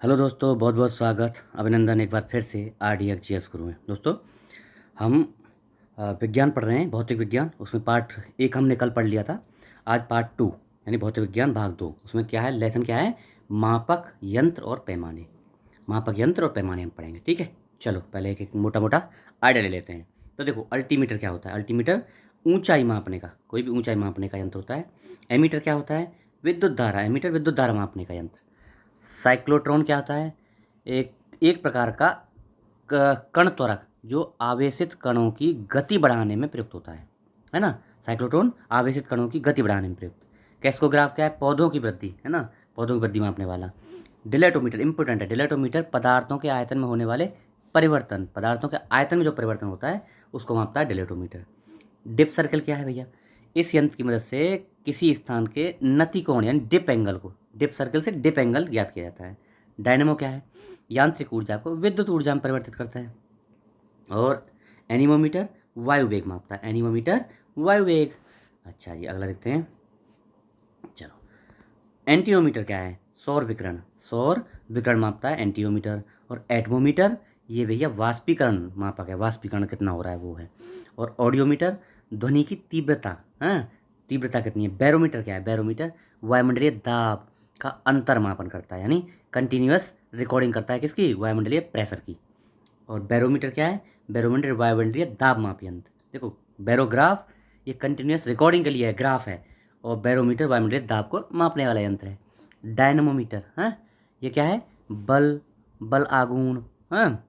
Hello दोस्तों, बहुत बहुत स्वागत, अभिनंदन एक बार फिर से RDX GS गुरु में। दोस्तों, हम विज्ञान पढ़ रहे हैं, भौतिक विज्ञान। उसमें पार्ट 1 हमने कल पढ़ लिया था। आज पार्ट 2 यानी भौतिक विज्ञान भाग 2। उसमें क्या है, लेसन क्या है, मापक यंत्र और पैमाने। मापक यंत्र और पैमाने हम पढ़ेंगे, ठीक है। चलो पहले एक एक मोटा मोटा आइडिया ले लेते हैं। तो देखो, अल्टीमीटर क्या होता है। अल्टीमीटर ऊंचाई मापने का, कोई भी ऊंचाई मापने का यंत्र होता है। एमीटर क्या होता है, विद्युत धारा। एमीटर विद्युत धारा मापने का यंत्र। साइक्लोट्रॉन क्या होता है, एक एक प्रकार का कण त्वरक जो आवेशित कणों की गति बढ़ाने में प्रयुक्त होता है ना। साइक्लोट्रॉन आवेशित कणों की गति बढ़ाने में प्रयुक्त। कैस्कोग्राफ क्या है, पौधों की वृद्धि, है ना, पौधों की वृद्धि मापने वाला। डिलेटोमीटर इंपॉर्टेंट है। डिलेटोमीटर पदार्थों के आयतन में होने वाले परिवर्तन, पदार्थों के आयतन में जो परिवर्तन होता है उसको मापता है डिलेटोमीटर। डिप सर्कल क्या है भैया, इस यंत्र की मदद से किसी स्थान के नति कोण यानी डिप एंगल को, डिप सर्कल से डिप एंगल ज्ञात किया जाता है। डायनेमो क्या है, यांत्रिक ऊर्जा को विद्युत ऊर्जा में परिवर्तित करता है। और एनीमोमीटर वायु वेग मापता है। एनीमोमीटर वायु वेग। अच्छा जी, अगला देखते हैं। चलो, एंटीओमीटर क्या है, सौर विकिरण। सौर विकिरण मापता है एंटीओमीटर। और एटमोमीटर, ये भैया वाष्पीकरण मापक है, वाष्पीकरण कितना हो रहा है वो है। और ऑडियोमीटर ध्वनि की तीव्रता, हाँ, तीव्रता कितनी है। बैरोमीटर क्या है, बैरोमीटर वायुमंडलीय दाब का अंतर मापन करता है, यानी कंटिन्यूअस रिकॉर्डिंग करता है किसकी, वायुमंडलीय प्रेशर की। और बैरोमीटर क्या है, बैरोमीटर वायुमंडलीय दाब माप यंत्र। देखो, बैरोग्राफ ये कंटिन्यूअस रिकॉर्डिंग के लिए है, ग्राफ है। और बैरोमीटर वायुमंडलीय दाब को मापने वाला यंत्र है। डायनमोमीटर, हाँ, ये क्या है, बल, बल आघूर्ण, हाँ,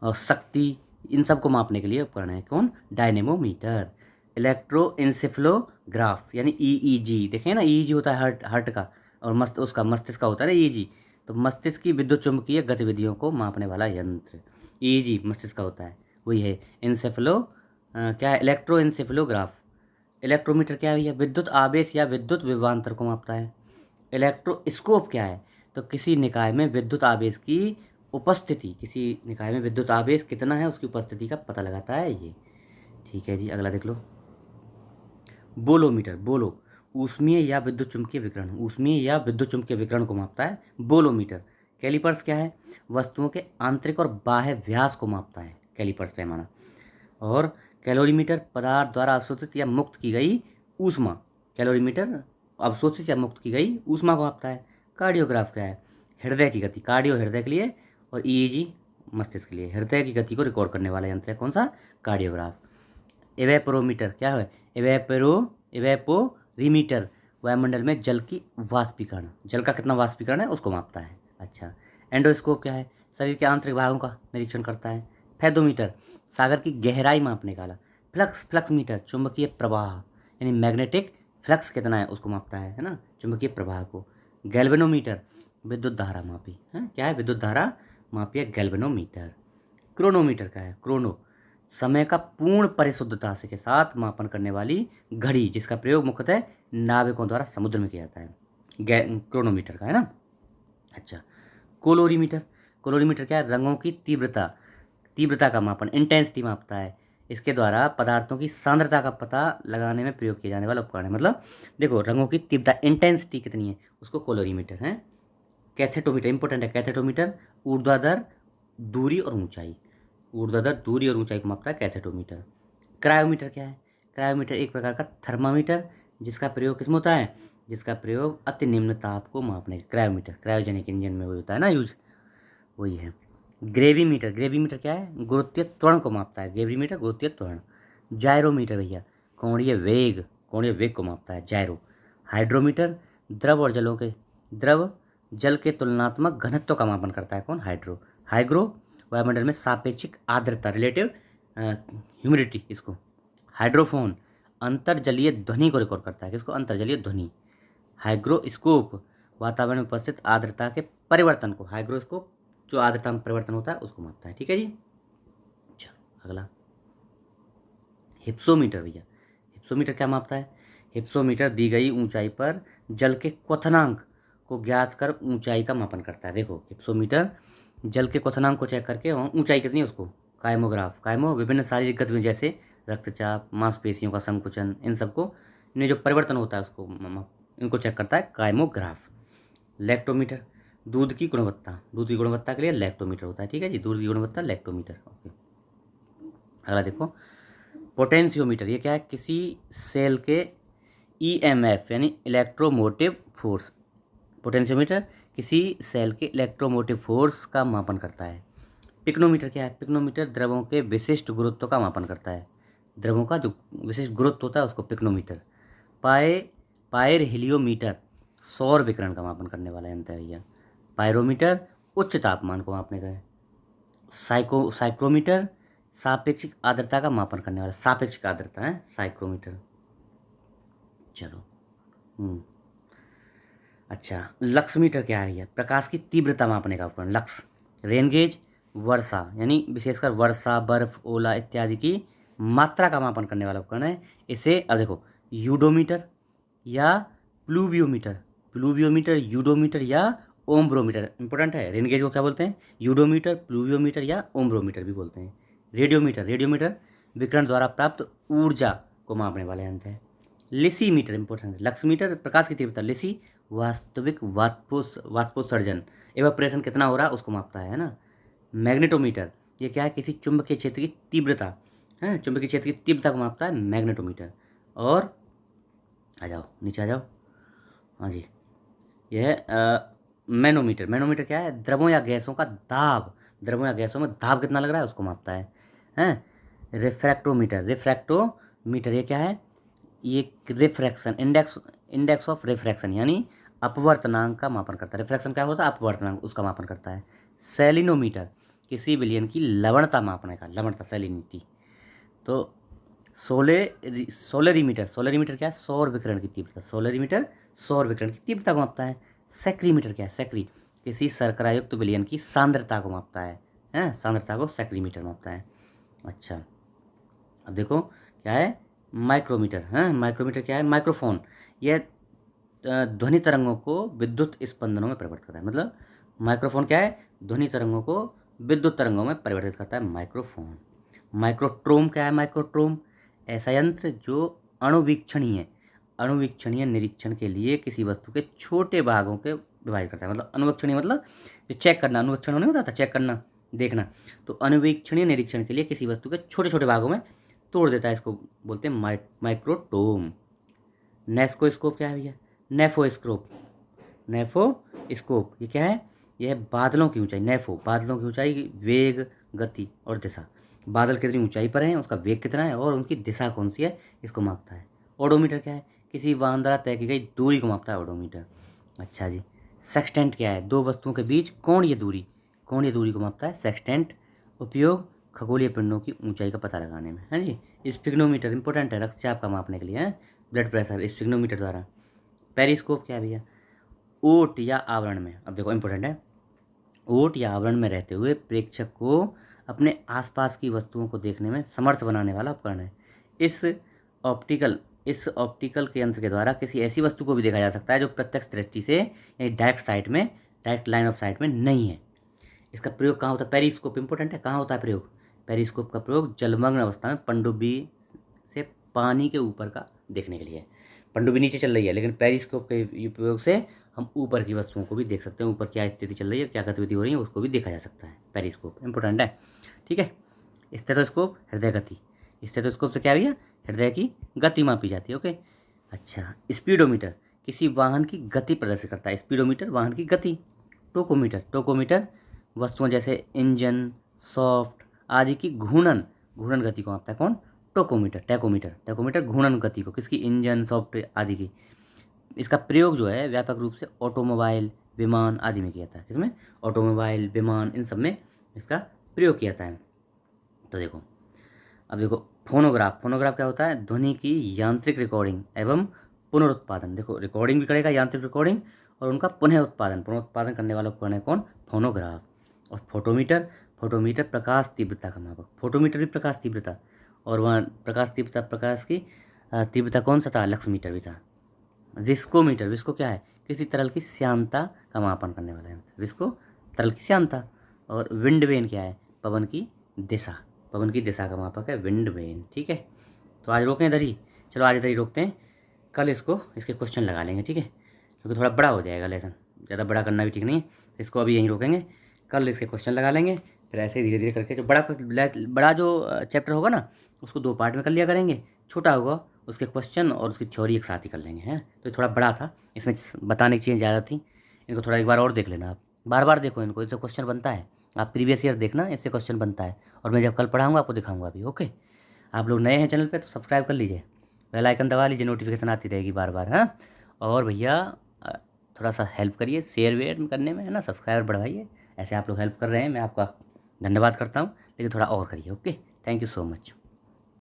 और शक्ति, इन सब को मापने के लिए उपकरण है। कौन, डायनेमोमीटर। इलेक्ट्रोइंसेफ्लोग्राफ यानी EEG, देखें ना, EEG होता है हार्ट, हार्ट का। और उसका मस्तिष्क का होता है ना EEG। तो मस्तिष्क की विद्युत चुंबकीय गतिविधियों को मापने वाला यंत्र EEG मस्तिष्क का होता है, वही है। इंसेफ्लो क्या है, इलेक्ट्रोइंसेफ्लोग्राफ। इलेक्ट्रोमीटर क्या है भैया, विद्युत आवेश या विद्युत विभवांतर को मापता है। इलेक्ट्रोस्कोप क्या है, तो किसी निकाय में विद्युत आवेश की उपस्थिति, किसी निकाय में विद्युत आवेश कितना है उसकी उपस्थिति का पता लगाता है ये, ठीक है जी। अगला देख लो, बोलोमीटर। बोलो ऊष्मीय या विद्युत चुम्बकीय विकिरण, ऊष्मीय या विद्युत चुम्बकीय विकिरण को मापता है बोलोमीटर। कैलिपर्स क्या है, वस्तुओं के आंतरिक और बाह्य व्यास को मापता है कैलिपर्स पैमाना। और कैलोरीमीटर पदार्थ द्वारा अवशोषित या मुक्त की गई ऊष्मा। कैलोरीमीटर अवशोषित या मुक्त की गई ऊष्मा को मापता है। कार्डियोग्राफ क्या है, हृदय की गति। कार्डियो हृदय के लिए और EEG मस्तिष्क के लिए। हृदय की गति को रिकॉर्ड करने वाला यंत्र है कौन सा, कार्डियोग्राफ। एवेपोरोमीटर क्या है, एवेपोरीमीटर वायुमंडल में जल की वाष्पीकरण, जल का कितना वाष्पीकरण है उसको मापता है। अच्छा, एंडोस्कोप क्या है, शरीर के आंतरिक भागों का निरीक्षण करता है। फेदोमीटर सागर की गहराई मापने का। फ्लक्स, फ्लक्स मीटर चुंबकीय प्रवाह यानी मैग्नेटिक फ्लक्स कितना है उसको मापता है ना, चुंबकीय प्रवाह को। गैल्वेनोमीटर विद्युत धारा मापी है, क्या है, विद्युत धारा मापी है गैल्वेनोमीटर। क्रोनोमीटर क्या है, क्रोनो समय का पूर्ण परिशुद्धता से के साथ मापन करने वाली घड़ी, जिसका प्रयोग मुख्यतः नाविकों द्वारा समुद्र में किया जाता है, क्रोनोमीटर का, है ना। अच्छा, कोलोरीमीटर। कोलोरीमीटर क्या है, रंगों की तीव्रता, तीव्रता का मापन, इंटेंसिटी मापता है। इसके द्वारा पदार्थों की सांद्रता का पता लगाने में प्रयोग किया जाने वाला उपकरण है। मतलब देखो, रंगों की तीव्रता, इंटेंसिटी कितनी है उसको कोलोरीमीटर है। कैथेटोमीटर इंपॉर्टेंट है। कैथेटोमीटर ऊर्ध्वाधर दूरी और ऊंचाई, ऊर्ध्वाधर दूरी और ऊंचाई को मापता है कैथेटोमीटर। क्रायोमीटर क्या है, क्रायोमीटर एक प्रकार का थर्मामीटर, जिसका प्रयोग किसमें होता है, जिसका प्रयोग अति निम्न ताप को मापने, क्रायोमीटर क्रायोजेनिक इंजन में होता है ना यूज, वही है। ग्रेविमीटर, ग्रेविमीटर क्या है, गुरुत्वीय त्वरण को मापता है, ग्रेविमीटर गुरुत्वीय त्वरण। जायरोमीटर भैया कोणीय वेग, कोणीय वेग को मापता है जायरो। हाइड्रोमीटर द्रव और जलों के, द्रव जल के तुलनात्मक घनत्व का मापन करता है कौन, हाइड्रो। हाइग्रो वायुमंडल में सापेक्षिक आर्द्रता, रिलेटिव ह्यूमिडिटी इसको। हाइड्रोफोन अंतर्जलीय ध्वनि को रिकॉर्ड करता है, किसको, अंतर्जलीय ध्वनि। हाइग्रोस्कोप वातावरण में उपस्थित आर्द्रता के परिवर्तन को, हाइग्रोस्कोप जो आर्द्रता में परिवर्तन होता है उसको मापता है, ठीक है जी। चलो अगला, हिप्सोमीटर भैया। हिप्सोमीटर क्या मापता है, हिप्सोमीटर दी गई ऊंचाई पर जल के क्वथनांक को ज्ञात कर ऊंचाई का मापन करता है। देखो, हिप्सोमीटर जल के क्वथनांक को चेक करके ऊंचाई कितनी है उसको। कायमोग्राफ, कायमो विभिन्न शारीरिक गतिविधि जैसे रक्तचाप, मांसपेशियों का संकुचन, इन सबको, इनमें जो परिवर्तन होता है उसको इनको चेक करता है कायमोग्राफ। लेक्टोमीटर दूध की गुणवत्ता के लिए लैक्टोमीटर होता है, ठीक है जी, दूध की गुणवत्ता लैक्टोमीटर। ओके, अगला देखो, पोटेंशियोमीटर, ये क्या है, किसी सेल के ईएमएफ यानी इलेक्ट्रोमोटिव फोर्स, पोटेंशियोमीटर किसी सेल के इलेक्ट्रोमोटिव फोर्स का मापन करता है। पिक्नोमीटर क्या है, पिक्नोमीटर द्रवों के विशिष्ट गुरुत्व का मापन करता है, द्रवों का जो विशिष्ट गुरुत्व होता है उसको पिक्नोमीटर। पाए पायर हिलियोमीटर सौर विकिरण का मापन करने वाला यंत्र है भैया। पायरोमीटर उच्च तापमान को मापने का है। साइक्रोमीटर सापेक्षिक आर्द्रता का मापन करने वाला, सापेक्षिक आर्द्रता है साइक्रोमीटर। चलो, अच्छा, लक्समीटर क्या है भैया, प्रकाश की तीव्रता मापने का उपकरण लक्स। रेन गेज वर्षा यानी विशेषकर वर्षा, बर्फ, ओला इत्यादि की मात्रा का मापन करने वाला उपकरण है। इसे अब देखो, यूडोमीटर या प्लूवियोमीटर, यूडोमीटर या ओम्ब्रोमीटर, इंपॉर्टेंट है। रेन गेज को क्या बोलते हैं, यूडोमीटर, प्लूवियोमीटर या ओम्ब्रोमीटर भी बोलते हैं। रेडियोमीटर विकिरण द्वारा प्राप्त ऊर्जा को मापने वाला यंत्र है। लिसीमीटर इंपॉर्टेंट है। लक्समीटर प्रकाश की तीव्रता, लिसी वास्तविक वाष्पोत्सर्जन, एवापोरेशन कितना हो रहा है उसको मापता है ना। मैग्नेटोमीटर, ये क्या है, किसी चुंबकीय क्षेत्र की तीव्रता है, चुंबकीय क्षेत्र की तीव्रता को मापता है मैग्नेटोमीटर। और आ जाओ नीचे आ जाओ, हाँ जी, यह मैनोमीटर क्या है, द्रवों या गैसों का दाब, द्रवों या गैसों में दाब कितना लग रहा है उसको मापता है हैं। रिफ्रैक्टोमीटर ये क्या है, ये रिफ्रैक्शन इंडेक्स ऑफ रिफ्रैक्शन यानी अपवर्तनांक का मापन करता है। रिफ्रैक्शन क्या होता है, अपवर्तनांक, उसका मापन करता है। सेलिनोमीटर किसी विलयन की लवणता मापने का, लवणता सैलिनिटी। तो सोलरीमीटर क्या है, सौर विकिरण की तीव्रता, सौर विकिरण की तीव्रता को मापता है। सेक्रीमीटर क्या है, किसी शर्करायुक्त विलयन की सांद्रता को मापता है, हैं, सांद्रता को सेक्रीमीटर मापता है। अच्छा, अब देखो क्या है, माइक्रोमीटर, हैं, माइक्रोमीटर क्या है, माइक्रोफोन, यह ध्वनि तरंगों को विद्युत स्पंदनों में परिवर्तित करता है। मतलब माइक्रोफोन क्या है, ध्वनि तरंगों को विद्युत तरंगों में परिवर्तित करता है माइक्रोफोन। माइक्रोट्रोम क्या है, माइक्रोट्रोम ऐसा यंत्र जो अणुवीक्षणीय निरीक्षण के लिए किसी वस्तु के छोटे भागों के विभाजित करता है। मतलब अणुवीक्षणीय मतलब जो चेक करना, अणुवीक्षण नहीं होता था, चेक करना, देखना, तो अणुवीक्षणीय निरीक्षण के लिए किसी वस्तु के छोटे छोटे भागों में तोड़ देता है, इसको बोलते हैं माइक्रोटोम। नेस्कोस्कोप क्या है भैया, नेफोस्कोप ये क्या है, यह बादलों की ऊंचाई, बादलों की ऊंचाई, वेग, गति और दिशा, बादल कितनी ऊंचाई पर हैं, उसका वेग कितना है और उनकी दिशा कौन सी है, इसको मापता है। ओडोमीटर क्या है, किसी वाहन द्वारा तय की गई दूरी को मापता है ओडोमीटर। अच्छा जी, सेक्सटेंट क्या है, दो वस्तुओं के बीच कोणीय दूरी को मापता है सेक्सटेंट। उपयोग खगोलीय पिंडों की ऊंचाई का पता लगाने में, है जी। स्फिग्नोमीटर इंपॉर्टेंट है, रक्तचाप का मापने के लिए है, ब्लड प्रेशर, स्फिग्नोमीटर द्वारा। पेरिस्कोप क्या है भैया, ओट या आवरण में, अब देखो इंपॉर्टेंट है, ओट या आवरण में रहते हुए प्रेक्षक को अपने आसपास की वस्तुओं को देखने में समर्थ बनाने वाला उपकरण है। इस ऑप्टिकल के यंत्र के द्वारा किसी ऐसी वस्तु को भी देखा जा सकता है जो प्रत्यक्ष दृष्टि से यानी डायरेक्ट लाइन ऑफ साइट में नहीं है। इसका प्रयोग कहाँ होता है, पेरिस्कोप इंपॉर्टेंट है, कहाँ होता है प्रयोग, पेरिस्कोप का प्रयोग जलमग्न अवस्था में पनडुब्बी से पानी के ऊपर का देखने के लिए। पनडुब्बी नीचे चल रही है लेकिन पेरिस्कोप के उपयोग से हम ऊपर की वस्तुओं को भी देख सकते हैं, ऊपर क्या स्थिति चल रही है, क्या गतिविधि हो रही है, उसको भी देखा जा सकता है। पेरिस्कोप इंपॉर्टेंट है, ठीक है। स्टेथोस्कोप हृदय गति, स्टेथोस्कोप से क्या भैया, हृदय की गति मापी जाती है। ओके, अच्छा, स्पीडोमीटर किसी वाहन की गति प्रदर्शित करता है, स्पीडोमीटर वाहन की गति। टोकोमीटर वस्तुओं जैसे इंजन, सॉफ्ट आदि की घूर्णन गति को मापता है कौन, टैकोमीटर घूर्णन गति को, किसकी, इंजन, सॉफ्ट आदि की। इसका प्रयोग जो है व्यापक रूप से ऑटोमोबाइल, विमान आदि में किया जाता है, किसमें, ऑटोमोबाइल, विमान, इन सब में इसका प्रयोग किया जाता है। तो देखो, अब देखो फोनोग्राफ क्या होता है, ध्वनि की यांत्रिक रिकॉर्डिंग एवं पुनरुत्पादन। देखो रिकॉर्डिंग भी करेगा, यांत्रिक रिकॉर्डिंग, और उनका पुनः उत्पादन करने वाला उपकरण है कौन, फोनोग्राफ। और फोटोमीटर प्रकाश तीव्रता का मापक, फोटोमीटर भी प्रकाश तीव्रता, और वहाँ प्रकाश की तीव्रता कौन सा था, लक्समीटर भी था। विस्को क्या है, किसी तरल की श्यानता का मापन करने वाला है, विस्को तरल की श्यानता। और विंड वेन क्या है, पवन की दिशा का मापक है विंड वेन, ठीक है। तो आज रोकें इधर ही, चलो आज इधर ही रोकते हैं, कल इसके क्वेश्चन लगा लेंगे, ठीक है, क्योंकि थोड़ा बड़ा हो जाएगा लेसन, ज़्यादा बड़ा करना भी ठीक नहीं है। इसको अभी यहीं रोकेंगे, कल इसके क्वेश्चन लगा लेंगे, फिर ऐसे ही धीरे धीरे करके जो बड़ा जो चैप्टर होगा ना उसको 2 पार्ट में कर लिया करेंगे, छोटा होगा उसके क्वेश्चन और उसकी थ्योरी एक साथ ही कर लेंगे, हैं। तो ये थोड़ा बड़ा था, इसमें बताने की चीज़ें ज़्यादा थी। इनको थोड़ा एक बार और देख लेना आप, बार-बार देखो इनको, इससे क्वेश्चन बनता है। आप प्रीवियस ईयर देखना, इससे क्वेश्चन बनता है और मैं जब कल पढ़ाऊँगा आपको दिखाऊँगा अभी, ओके। आप लोग नए हैं चैनल पे तो सब्सक्राइब कर लीजिए, बेल आइकन दबा लीजिए, नोटिफिकेशन आती रहेगी बार-बार, हाँ। और भैया थोड़ा सा हेल्प करिए शेयर वेयर करने में, है ना, सब्सक्राइबर बढ़वाइए। ऐसे आप लोग हेल्प कर रहे हैं, मैं आपका धन्यवाद करता हूँ, लेकिन थोड़ा और करिए, okay. Thank you so much.